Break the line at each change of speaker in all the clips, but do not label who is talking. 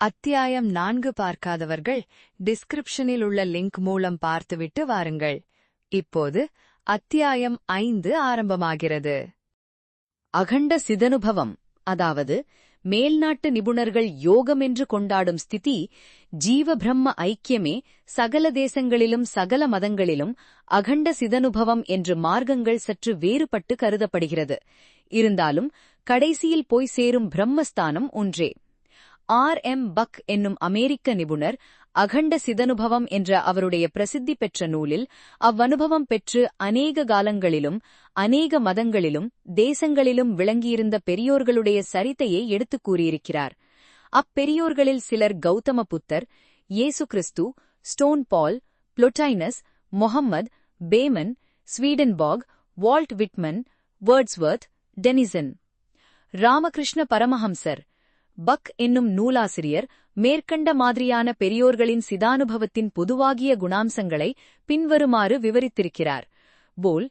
அத்தியாயம் 4 பார்க்காதவர்கள் டிஸ்கிரிப்ஷனில் உள்ள லிங்க் மூலம் பார்த்துவிட்டு வாருங்கள். இப்போது அத்தியாயம் 5 ஆரம்பமாகிறது.
அகண்ட சிதனுபவம், அதாவது மேல்நாட்டு நிபுணர்கள் யோகம் என்று கொண்டாடும் ஸ்திதி, ஜீவ பிரம்ம ஐக்கியமே சகல தேசங்களிலும் சகல மதங்களிலும் அகண்ட சிதனுபவம் என்று மார்க்கங்கள் சற்று வேறுபட்டு கருதப்படுகிறது. இருந்தாலும் கடைசியில் போய் சேரும் பிரம்மஸ்தானம் ஒன்றே. ஆர்.எம். பக் என்னும் அமெரிக்க நிபுணர் அகண்ட சிதனுபவம் என்ற அவருடைய பிரசித்தி பெற்ற நூலில் அவ்வனுபவம் பெற்று அநேக காலங்களிலும் அநேக மதங்களிலும் தேசங்களிலும் விளங்கியிருந்த பெரியோர்களுடைய சரித்தையை எடுத்துக் கூறியிருக்கிறார். அப்பெரியோர்களில் சிலர் கௌதம புத்தர், இயேசு கிறிஸ்து, ஸ்டோன் பால், புளொடைனஸ், மொஹம்மத், பேமன், Swedenborg, Walt Whitman, Wordsworth, Tennyson. Ramakrishna பரமஹம்சர் பக் என்னும் நூலாசிரியர் மேற்கண்ட மாதிரியான பெரியோர்களின் சிதானுபவத்தின் பொதுவாகிய குணாம்சங்களை பின்வருமாறு விவரித்திருக்கிறார். போல்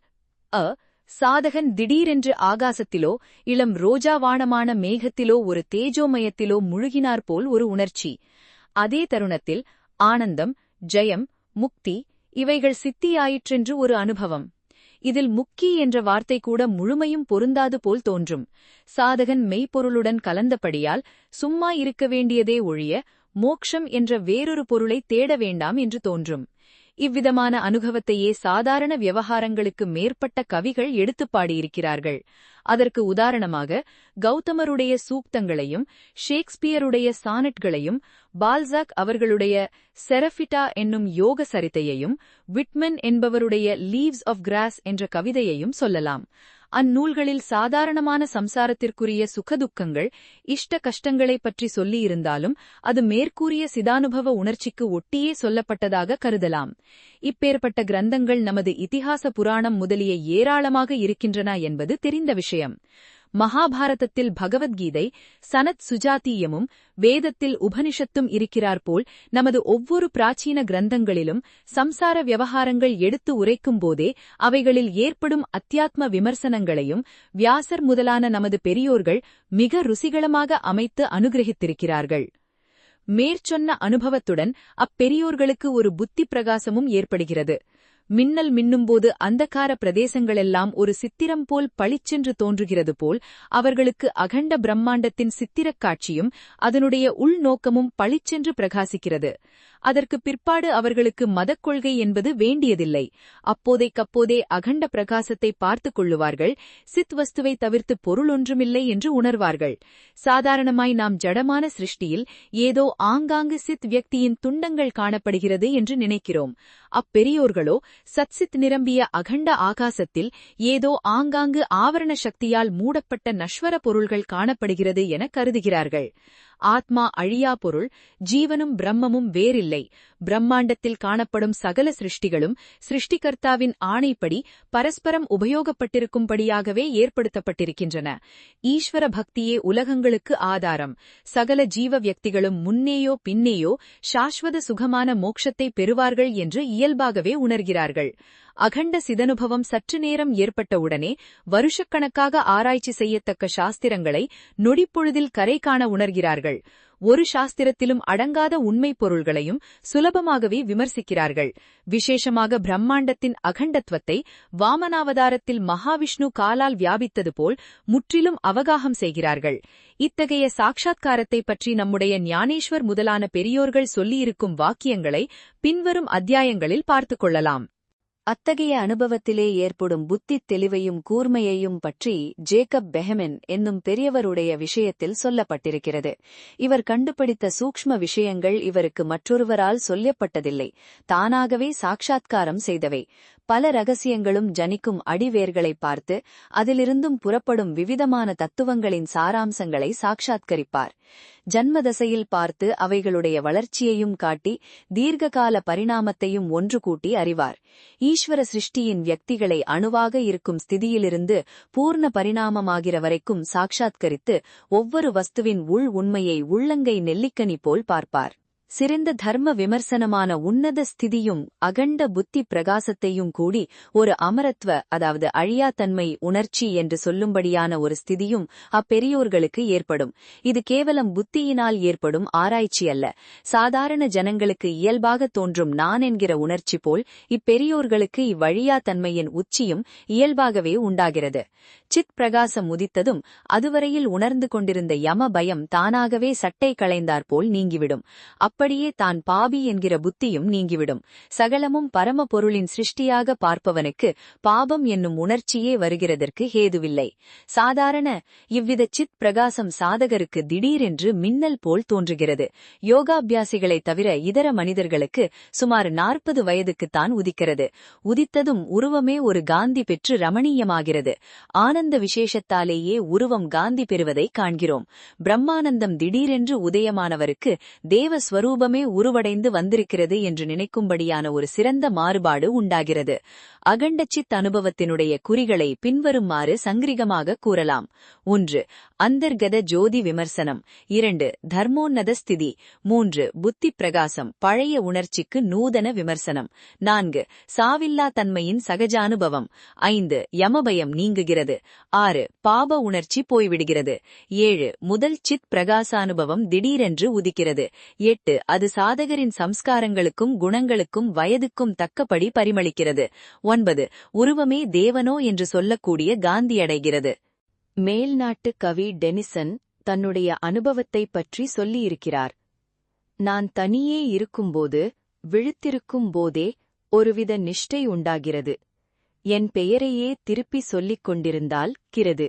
சாதகன் திடீரென்று ஆகாசத்திலோ இளம் ரோஜாவானமான மேகத்திலோ ஒரு தேஜோமயத்திலோ முழுகினார் போல் ஒரு உணர்ச்சி. அதே தருணத்தில் ஆனந்தம், ஜெயம், முக்தி இவைகள் சித்தியாயிற்றென்று ஒரு அனுபவம். இதில் முக்கி என்ற வார்த்தை கூட முழுமையும் பொருந்தாது போல் தோன்றும். சாதகன் மெய்ப்பொருளுடன் கலந்தபடியால் சும்மா இருக்க வேண்டியதே ஒழிய மோக்ஷம் என்ற வேறொரு பொருளை தேட வேண்டாம் என்று தோன்றும். இவ்விதமான அனுபவத்தையே சாதாரண விவகாரங்களுக்கு மேற்பட்ட கவிகள் எடுத்துப் பாடியிருக்கிறார்கள். அதற்கு உதாரணமாக கௌதமருடைய சூக்தங்களையும் ஷேக்ஸ்பியருடைய சானட்களையும் பால்சாக் அவர்களுடைய செரஃபிட்டா என்னும் யோக சரித்தையையும் விட்மன் என்பவருடைய லீவ்ஸ் ஆஃப் கிராஸ் என்ற கவிதையையும் சொல்லலாம். அந்நூல்களில் சாதாரணமான சம்சாரத்திற்குரிய சுகதுக்கங்கள், இஷ்ட கஷ்டங்களைப் பற்றி சொல்லியிருந்தாலும் அது மேற்கூறிய சிதானுபவ உணர்ச்சிக்கு ஒட்டியே சொல்லப்பட்டதாக கருதலாம். இப்பேற்பட்ட கிரந்தங்கள் நமது இதிகாச புராணம் முதலிய ஏராளமாக இருக்கின்றன என்பது தெரிந்த விஷயம். மகாபாரதத்தில் பகவத்கீதை, சனத் சுஜாதீயமும் வேதத்தில் உபனிஷத்தும் இருக்கிறார்போல் நமது ஒவ்வொரு பிராச்சீன கிரந்தங்களிலும் சம்சார விவகாரங்கள் எடுத்து உரைக்கும்போதே அவைகளில் ஏற்படும் அத்தியாத்ம விமர்சனங்களையும் வியாசர் முதலான நமது பெரியோர்கள் மிக ருசிகரமாக அமைத்து அனுகிரகித்திருக்கிறார்கள். மேற்சொன்ன அனுபவத்துடன் அப்பெரியோர்களுக்கு ஒரு புத்தி பிரகாசமும் ஏற்படுகிறது. மின்னல் மின்னும்போது அந்தகார பிரதேசங்களெல்லாம் ஒரு சித்திரம் போல் பளிச்சென்று தோன்றுகிறது போல் அவர்களுக்கு அகண்ட பிரம்மாண்டத்தின் சித்திரக் காட்சியும் அதனுடைய உள்நோக்கமும் பளிச்சென்று பிரகாசிக்கிறது. அதற்கு பிற்பாடு அவர்களுக்கு மதக்கொள்கை என்பது வேண்டியதில்லை. அப்போதைக்கப்போதே அகண்ட பிரகாசத்தை பார்த்துக் கொள்ளுவார்கள். சித் வஸ்துவை தவிர்த்து பொருள் ஒன்றுமில்லை என்று உணர்வார்கள். சாதாரணமாய் நாம் ஜடமான சிருஷ்டியில் ஏதோ ஆங்காங்கு சித் வியக்தியின் துண்டங்கள் காணப்படுகிறது என்று நினைக்கிறோம். அப்பெரியோர்களோ சத்சித் நிரம்பிய அகண்ட ஆகாசத்தில் ஏதோ ஆங்காங்கு ஆவரண சக்தியால் மூடப்பட்ட நஸ்வர பொருள்கள் காணப்படுகிறது என கருதுகிறார்கள். ஆத்மா அழியா பொருள், ஜீவனும் பிரம்மமும் வேறில்லை. பிரம்மாண்டத்தில் காணப்படும் சகல சிருஷ்டிகளும் சிருஷ்டிகர்த்தாவின் ஆணைப்படி பரஸ்பரம் உபயோகப்பட்டிருக்கும்படியாகவே ஏற்படுத்தப்பட்டிருக்கின்றன. ஈஸ்வர பக்தியே உலகங்களுக்கு ஆதாரம். சகல ஜீவ வியக்திகளும் முன்னேயோ பின்னேயோ சாஸ்வத சுகமான மோட்சத்தை பெறுவார்கள் என்று இயல்பாகவே உணர்கிறார்கள். அகண்ட சிதனுபவம் சற்று நேரம் ஏற்பட்டவுடனே வருஷக்கணக்காக ஆராய்ச்சி செய்யத்தக்க சாஸ்திரங்களை நொடிப்பொழுதில் கரை காண உணர்கிறார்கள். ஒரு சாஸ்திரத்திலும் அடங்காத உண்மை பொருள்களையும் சுலபமாகவே விமர்சிக்கிறார்கள். விசேஷமாக பிரம்மாண்டத்தின் அகண்டத்துவத்தை வாமனாவதாரத்தில் மகாவிஷ்ணு காலால் வியாபித்தது போல் முற்றிலும் அவகாகம் செய்கிறார்கள். இத்தகைய சாட்சாத்காரத்தை பற்றி நம்முடைய ஞானேஸ்வர் முதலான பெரியோர்கள் சொல்லியிருக்கும் வாக்கியங்களை பின்வரும் அத்தியாயங்களில் பார்த்துக் கொள்ளலாம். அத்தகைய அனுபவத்திலே ஏற்படும் புத்தித் தெளிவையும் கூர்மையையும் பற்றி ஜேக்கப் பெஹமென் என்னும் பெரியவருடைய விஷயத்தில் சொல்லப்பட்டிருக்கிறது. இவர் கண்டுபிடித்த சூக்ஷ்ம விஷயங்கள் இவருக்கு மற்றொருவரால் சொல்லப்பட்டதில்லை. தானாகவே சாட்சாத்காரம் செய்தவை. பல ரகசியங்களும் ஜனிக்கும் அடிவேர்களை பார்த்து அதிலிருந்தும் புறப்படும் விவிதமான தத்துவங்களின் சாராம்சங்களை சாட்சாத்கரிப்பார். ஜன்மதசையில் பார்த்து அவைகளுடைய வளர்ச்சியையும் காட்டி தீர்க்ககால பரிணாமத்தையும் ஒன்று கூட்டி அறிவார். ஈஸ்வர சிருஷ்டியின் வியக்திகளை அணுவாக இருக்கும் ஸ்திதியிலிருந்து பூர்ண பரிணாமமாகிற வரைக்கும் சாட்சாத்கரித்து ஒவ்வொரு வஸ்துவின் உள் உண்மையை உள்ளங்கை நெல்லிக்கனி போல் பார்ப்பார். சிறந்த தர்ம விமர்சனமான உன்னத ஸ்திதியும் அகண்ட புத்தி பிரகாசத்தையும் கூடி ஒரு அமரத்வ அதாவது அழியாத்தன்மை உணர்ச்சி என்று சொல்லும்படியான ஒரு ஸ்திதியும் அப்பெரியோர்களுக்கு ஏற்படும். இது கேவலம் புத்தியினால் ஏற்படும் ஆராய்ச்சி அல்ல. சாதாரண ஜனங்களுக்கு இயல்பாக தோன்றும் நான் என்கிற உணர்ச்சி போல் இப்பெரியோர்களுக்கு இவ்வழியாத்தன்மையின் உச்சியும் இயல்பாகவே உண்டாகிறது. சித் பிரகாசம் உதித்ததும் அதுவரையில் உணர்ந்து கொண்டிருந்த யம பயம் தானாகவே சட்டை களைந்தாற்போல் நீங்கிவிடும். அப்படியே தான் பாபி என்கிற புத்தியும் நீங்கிவிடும். சகலமும் பரம பொருளின் சிருஷ்டியாக பார்ப்பவனுக்கு பாபம் என்னும் உணர்ச்சியே வருகிறதற்கு ஹேதுவில்லை. சாதாரண இவ்வித சித் பிரகாசம் சாதகருக்கு திடீரென்று மின்னல் போல் தோன்றுகிறது. யோகாபியாசிகளைத் தவிர இதர மனிதர்களுக்கு சுமார் 40 வயதுக்குத்தான் உதிக்கிறது. உதித்ததும் உருவமே ஒரு காந்தி பெற்று ரமணீயமாகிறது. ஆனந்த விசேஷத்தாலேயே உருவம் காந்தி பெறுவதை காண்கிறோம். பிரம்மானந்தம் திடீரென்று உதயமானவருக்கு தேவஸ்வரூபமே உருவடைந்து வந்திருக்கிறது என்று நினைக்கும்படியான ஒரு சிறந்த மாறுபாடு உண்டாகிறது. அகண்டச்சித் அனுபவத்தினுடைய குறிகளை பின்வருமாறு சங்கிரிகமாக கூறலாம். 1. அந்தர்கத ஜோதி விமர்சனம். 2. தர்மோன்னத ஸ்திதி. 3. புத்தி பிரகாசம் பழைய உணர்ச்சிக்கு நூதன விமர்சனம். 4. சாவில்லா தன்மையின் சகஜானுபவம். 5. யமபயம் நீங்குகிறது. 6. பாப உணர்ச்சி போய்விடுகிறது. 7. முதல் சித் பிரகாசானுபவம் திடீரென்று உதிக்கிறது. 8. அது சாதகரின் சம்ஸ்காரங்களுக்கும் குணங்களுக்கும் வயதுக்கும் தக்கபடி பரிமளிக்கிறது. 9. உருவமே தேவனோ என்று சொல்லக்கூடிய காந்தியடைகிறது.
மேல்நாட்டு கவி டெனிசன் தன்னுடைய அனுபவத்தைப் பற்றி சொல்லியிருக்கிறார். நான் தனியே இருக்கும்போது விழித்திருக்கும் போதே ஒருவித நிஷ்டை உண்டாகிறது. என் பெயரையே திருப்பி சொல்லிக் கொண்டிருந்தால் கிறது.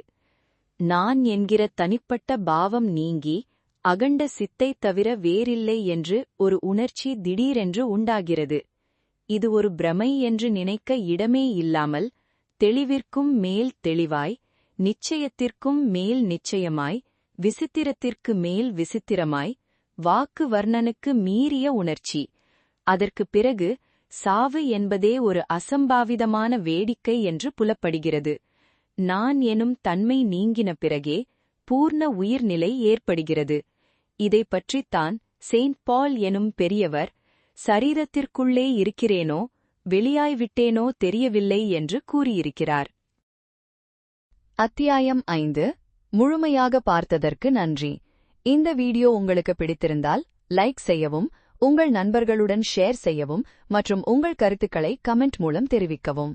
நான் என்கிற தனிப்பட்ட பாவம் நீங்கி அகண்ட சித்தைத் தவிர வேறில்லை என்று ஒரு உணர்ச்சி திடீரென்று உண்டாகிறது. இது ஒரு பிரமை என்று நினைக்க இடமே இல்லாமல் தெளிவிற்கும் மேல் தெளிவாய், நிச்சயத்திற்கும் மேல் நிச்சயமாய், விசித்திரத்திற்கு மேல் விசித்திரமாய், வாக்கு வர்ணனுக்கு மீறிய உணர்ச்சி. அதற்குப் பிறகு சாவு என்பதே ஒரு அசம்பாவிதமான வேடிக்கை என்று புலப்படுகிறது. நான் எனும் தன்மை நீங்கின பிறகே பூர்ண உயிர்நிலை ஏற்படுகிறது. இதைப் பற்றித்தான் செயின்ட் பால் எனும் பெரியவர், சரீரத்திற்குள்ளே இருக்கிறேனோ வெளியாய்விட்டேனோ தெரியவில்லை என்று கூறியிருக்கிறார்.
அத்தியாயம் 5 முழுமையாக பார்த்ததற்கு நன்றி. இந்த வீடியோ உங்களுக்கு பிடித்திருந்தால் லைக் செய்யவும், உங்கள் நண்பர்களுடன் ஷேர் செய்யவும் மற்றும் உங்கள் கருத்துக்களை கமெண்ட் மூலம் தெரிவிக்கவும்.